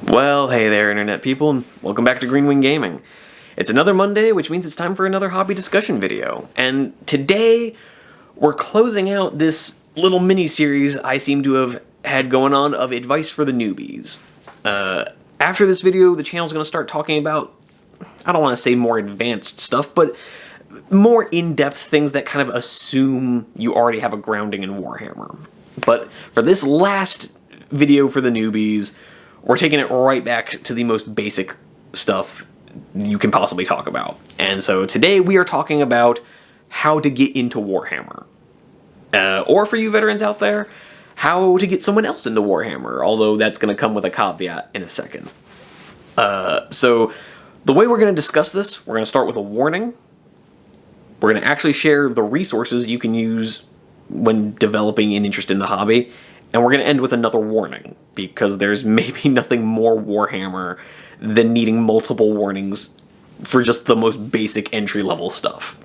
Well, hey there, Internet people, and welcome back to Green Wing Gaming. It's another Monday, which means it's time for another hobby discussion video. And today, we're closing out this little mini-series I seem to have had going on of advice for the newbies. After this video, the channel's going to start talking about, I don't want to say more advanced stuff, but more in-depth things that kind of assume you already have a grounding in Warhammer. But for this last video for the newbies, we're taking it right back to the most basic stuff you can possibly talk about. And so today we are talking about how to get into Warhammer. Or for you veterans out there, how to get someone else into Warhammer, although that's going to come with a caveat in a second. So the way we're going to discuss this, we're going to start with a warning. We're going to actually share the resources you can use when developing an interest in the hobby. And we're going to end with another warning, because there's maybe nothing more Warhammer than needing multiple warnings for just the most basic entry-level stuff.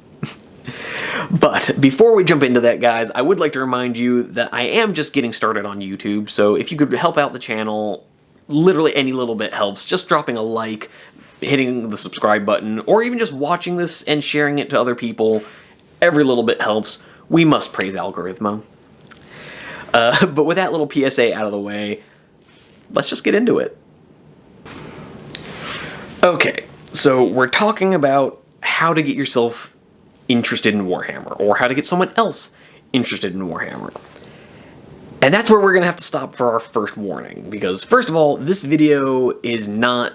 But before we jump into that, guys, I would like to remind you that I am just getting started on YouTube, so if you could help out the channel, literally any little bit helps. Just dropping a like, hitting the subscribe button, or even just watching this and sharing it to other people, every little bit helps. We must praise Algorithm. But with that little PSA out of the way, let's just get into it. Okay, so we're talking about how to get yourself interested in Warhammer, or how to get someone else interested in Warhammer. And that's where we're going to have to stop for our first warning, because first of all, this video is not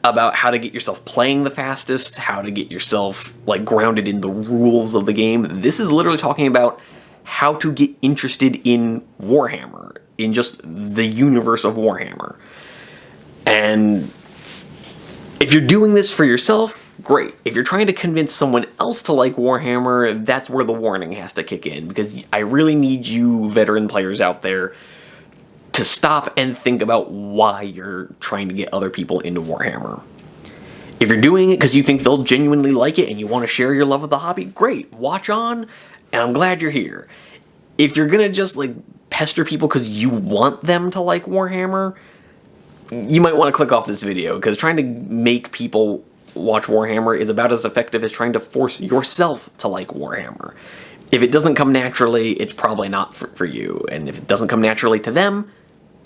about how to get yourself playing the fastest, how to get yourself like grounded in the rules of the game. This is literally talking about how to get interested in Warhammer, in just the universe of Warhammer. And if you're doing this for yourself, great. If you're trying to convince someone else to like Warhammer, that's where the warning has to kick in, because I really need you veteran players out there to stop and think about why you're trying to get other people into Warhammer. If you're doing it because you think they'll genuinely like it and you want to share your love of the hobby, great. Watch on, and I'm glad you're here. If you're gonna just like pester people because you want them to like Warhammer, you might want to click off this video, because trying to make people watch Warhammer is about as effective as trying to force yourself to like Warhammer. If it doesn't come naturally, it's probably not for you. And if it doesn't come naturally to them,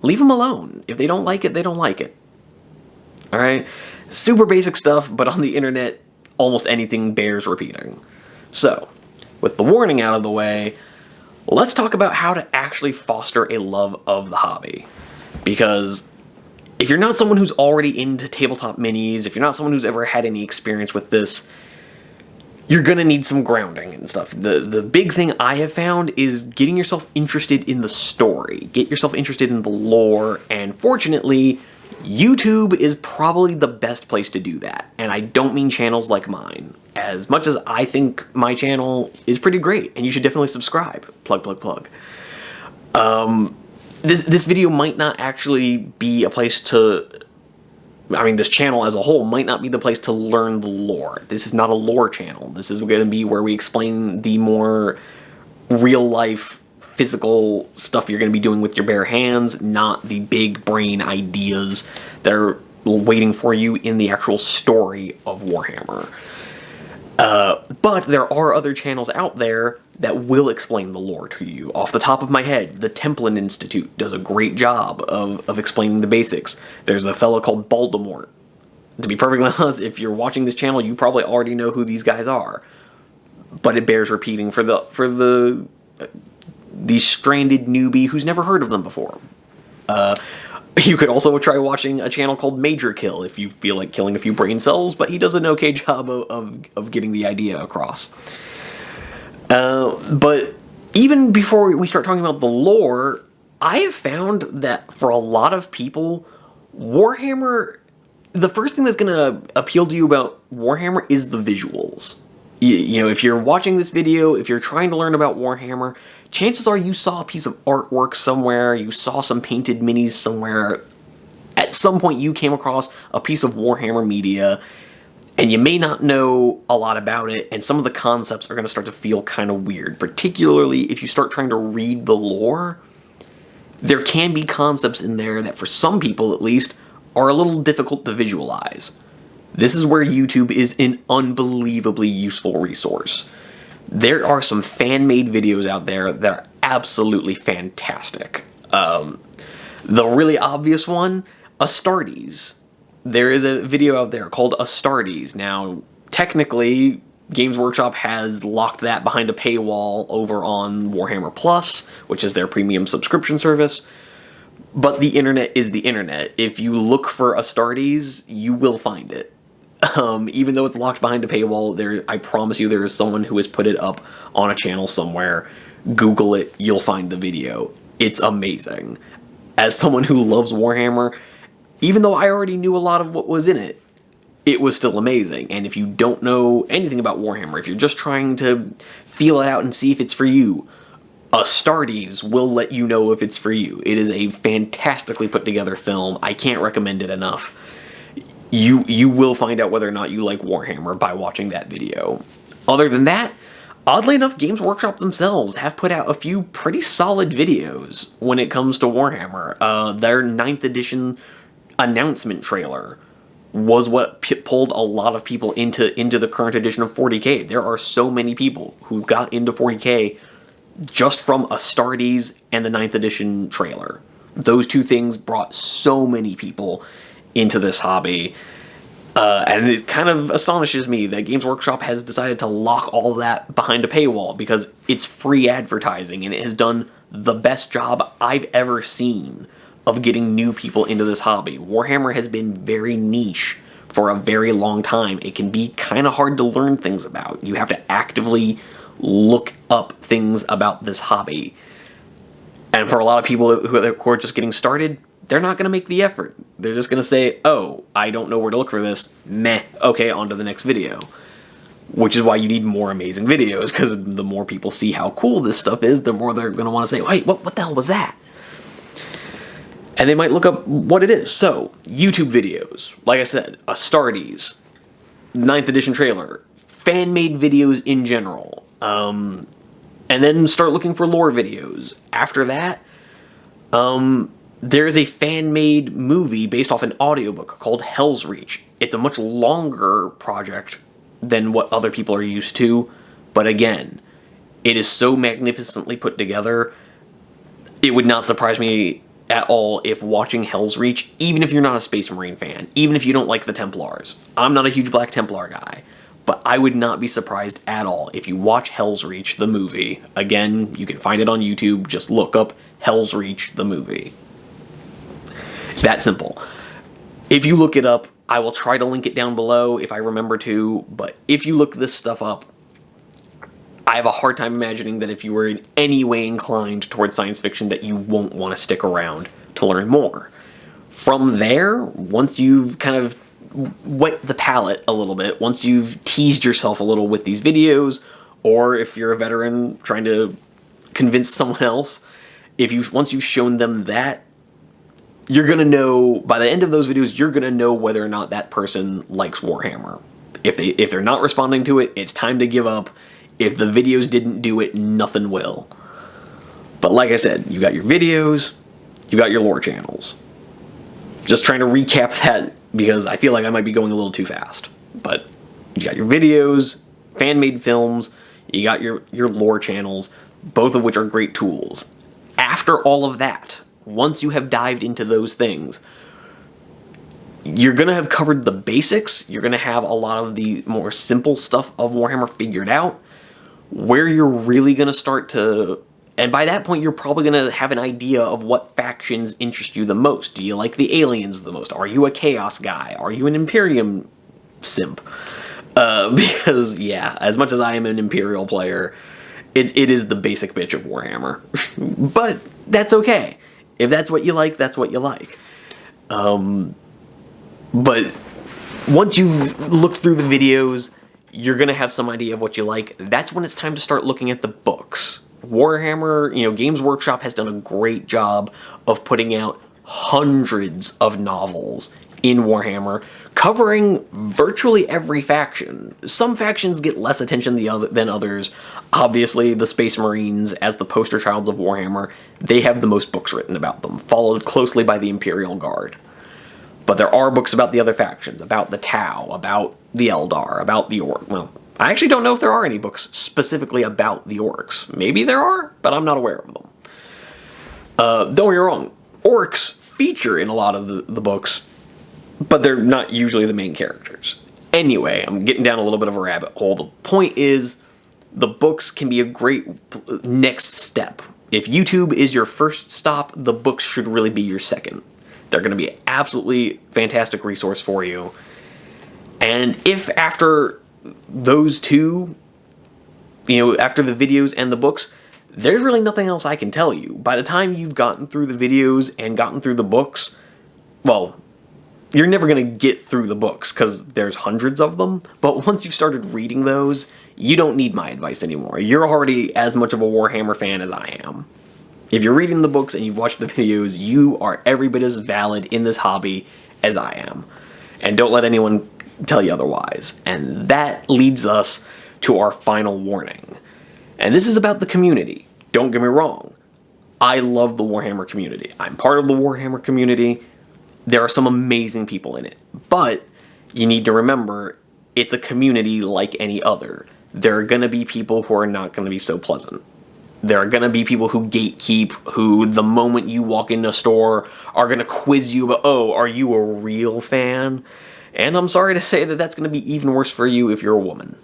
leave them alone. If they don't like it, they don't like it. Alright? Super basic stuff, but on the internet, almost anything bears repeating. So, with the warning out of the way, let's talk about how to actually foster a love of the hobby. Because if you're not someone who's already into tabletop minis, if you're not someone who's ever had any experience with this, you're gonna need some grounding and stuff. The big thing I have found is getting yourself interested in the story. Get yourself interested in the lore, and fortunately, YouTube is probably the best place to do that. And I don't mean channels like mine. As much as I think my channel is pretty great, and you should definitely subscribe. Plug, plug, plug. This video might not actually be a place to... I mean, this channel as a whole might not be the place to learn the lore. This is not a lore channel. This is going to be where we explain the more real-life, physical stuff you're going to be doing with your bare hands, not the big brain ideas that are waiting for you in the actual story of Warhammer. But there are other channels out there that will explain the lore to you. Off the top of my head, the Templin Institute does a great job of explaining the basics. There's a fellow called Baldemort. To be perfectly honest, if you're watching this channel, you probably already know who these guys are. But it bears repeating for the stranded newbie who's never heard of them before. You could also try watching a channel called Major Kill if you feel like killing a few brain cells, but he does an okay job of getting the idea across. But even before we start talking about the lore, I have found that for a lot of people, Warhammer, the first thing that's going to appeal to you about Warhammer is the visuals. You know, if you're watching this video, if you're trying to learn about Warhammer, chances are you saw a piece of artwork somewhere, you saw some painted minis somewhere. At some point you came across a piece of Warhammer media, and you may not know a lot about it, and some of the concepts are going to start to feel kind of weird, particularly if you start trying to read the lore. There can be concepts in there that, for some people at least, are a little difficult to visualize, this is where YouTube is an unbelievably useful resource. There are some fan-made videos out there that are absolutely fantastic. The really obvious one, Astartes. There is a video out there called Astartes. Now, technically, Games Workshop has locked that behind a paywall over on Warhammer Plus, which is their premium subscription service. But the internet is the internet. If you look for Astartes, you will find it. Even though it's locked behind a paywall, I promise you there is someone who has put it up on a channel somewhere. Google it, you'll find the video. It's amazing. As someone who loves Warhammer, even though I already knew a lot of what was in it, it was still amazing. And if you don't know anything about Warhammer, if you're just trying to feel it out and see if it's for you, Astartes will let you know if it's for you. It is a fantastically put together film. I can't recommend it enough. You will find out whether or not you like Warhammer by watching that video. Other than that, oddly enough, Games Workshop themselves have put out a few pretty solid videos when it comes to Warhammer. Their 9th edition announcement trailer was what pulled a lot of people into the current edition of 40k. There are so many people who got into 40k just from Astartes and the 9th edition trailer. Those two things brought so many people into this hobby. And it kind of astonishes me that Games Workshop has decided to lock all that behind a paywall, because it's free advertising and it has done the best job I've ever seen of getting new people into this hobby. Warhammer has been very niche for a very long time. It can be kind of hard to learn things about. You have to actively look up things about this hobby. And for a lot of people who are just getting started, they're not going to make the effort. They're just going to say, oh, I don't know where to look for this. Meh. Okay, on to the next video. Which is why you need more amazing videos, because the more people see how cool this stuff is, the more they're going to want to say, wait, what the hell was that? And they might look up what it is. So, YouTube videos. Like I said, Astartes, 9th edition trailer, fan-made videos in general. And then start looking for lore videos. After that, there is a fan-made movie based off an audiobook called Hell's Reach. It's a much longer project than what other people are used to, but again, it is so magnificently put together, it would not surprise me at all if watching Hell's Reach, even if you're not a Space Marine fan, even if you don't like the Templars. I'm not a huge Black Templar guy, but I would not be surprised at all if you watch Hell's Reach, the movie. Again, you can find it on YouTube, just look up Hell's Reach, the movie. That simple. If you look it up, I will try to link it down below if I remember to, but if you look this stuff up, I have a hard time imagining that if you were in any way inclined towards science fiction that you won't want to stick around to learn more. From there, once you've kind of wet the palate a little bit, once you've teased yourself a little with these videos, or if you're a veteran trying to convince someone else, once you've shown them that, you're going to know, by the end of those videos, you're going to know whether or not that person likes Warhammer. If they're not responding to it, it's time to give up. If the videos didn't do it, nothing will. But like I said, you got your videos, you got your lore channels. Just trying to recap that, because I feel like I might be going a little too fast. But you got your videos, fan-made films, you got your lore channels, both of which are great tools. After all of that, once you have dived into those things, you're going to have covered the basics. You're going to have a lot of the more simple stuff of Warhammer figured out. Where you're really going to start to... And by that point, you're probably going to have an idea of what factions interest you the most. Do you like the aliens the most? Are you a Chaos guy? Are you an Imperium simp? Because, yeah, as much as I am an Imperial player, it is the basic bitch of Warhammer. But that's okay. If that's what you like, that's what you like. But once you've looked through the videos, you're going to have some idea of what you like. That's when it's time to start looking at the books. Warhammer, Games Workshop has done a great job of putting out hundreds of novels in Warhammer, covering virtually every faction. Some factions get less attention than others. Obviously, the Space Marines, as the poster childs of Warhammer, they have the most books written about them, followed closely by the Imperial Guard. But there are books about the other factions, about the Tau, about the Eldar, about the Orc. Well, I actually don't know if there are any books specifically about the Orcs. Maybe there are, but I'm not aware of them. Don't get me wrong, Orcs feature in a lot of the books, but they're not usually the main characters. Anyway, I'm getting down a little bit of a rabbit hole. The point is, the books can be a great next step. If YouTube is your first stop, the books should really be your second. They're going to be an absolutely fantastic resource for you. And if after those two, after the videos and the books, there's really nothing else I can tell you. By the time you've gotten through the videos and gotten through the books, well, you're never going to get through the books because there's hundreds of them. But once you've started reading those, you don't need my advice anymore. You're already as much of a Warhammer fan as I am. If you're reading the books and you've watched the videos, you are every bit as valid in this hobby as I am. And don't let anyone tell you otherwise. And that leads us to our final warning. And this is about the community. Don't get me wrong. I love the Warhammer community. I'm part of the Warhammer community. There are some amazing people in it. But you need to remember, it's a community like any other. There are going to be people who are not going to be so pleasant. There are going to be people who gatekeep, who the moment you walk into a store are going to quiz you about, oh, are you a real fan? And I'm sorry to say that that's going to be even worse for you if you're a woman.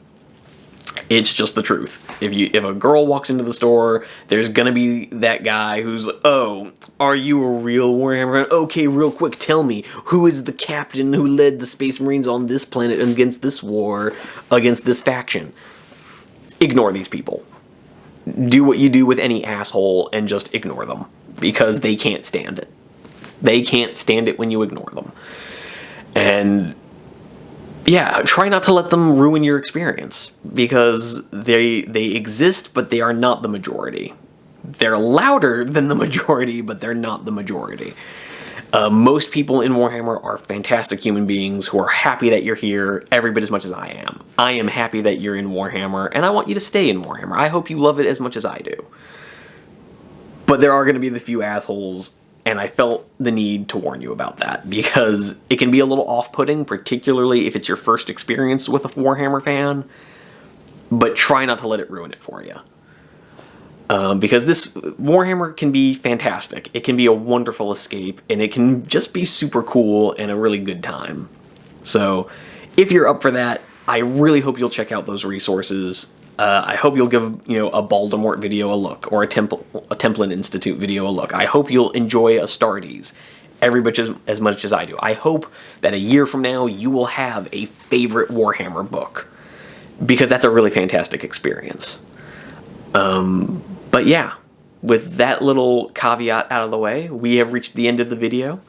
It's just the truth. If a girl walks into the store, there's going to be that guy who's, oh, are you a real Warhammer fan? Okay, real quick, tell me, who is the captain who led the Space Marines on this planet against this war, against this faction? Ignore these people. Do what you do with any asshole and just ignore them, because they can't stand it. They can't stand it when you ignore them. And yeah, try not to let them ruin your experience, because they exist, but they are not the majority. They're louder than the majority, but they're not the majority. Most people in Warhammer are fantastic human beings who are happy that you're here every bit as much as I am. I am happy that you're in Warhammer, and I want you to stay in Warhammer. I hope you love it as much as I do. But there are going to be the few assholes, and I felt the need to warn you about that, because it can be a little off-putting, particularly if it's your first experience with a Warhammer fan, but try not to let it ruin it for you. Because this Warhammer can be fantastic. It can be a wonderful escape, and it can just be super cool and a really good time. So, if you're up for that, I really hope you'll check out those resources. I hope you'll give, a Baldemort video a look, or a Templin Institute video a look. I hope you'll enjoy Astartes every bit as much as I do. I hope that a year from now you will have a favorite Warhammer book, because that's a really fantastic experience. But yeah, with that little caveat out of the way, we have reached the end of the video.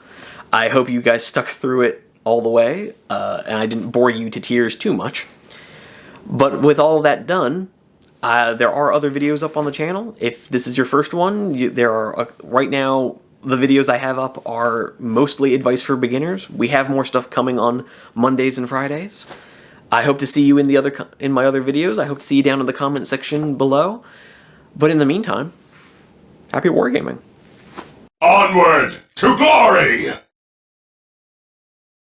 I hope you guys stuck through it all the way, and I didn't bore you to tears too much. But with all that done, there are other videos up on the channel. If this is your first one, there are, right now, the videos I have up are mostly advice for beginners. We have more stuff coming on Mondays and Fridays. I hope to see you in my other videos. I hope to see you down in the comment section below. But in the meantime, happy wargaming. Onward to glory!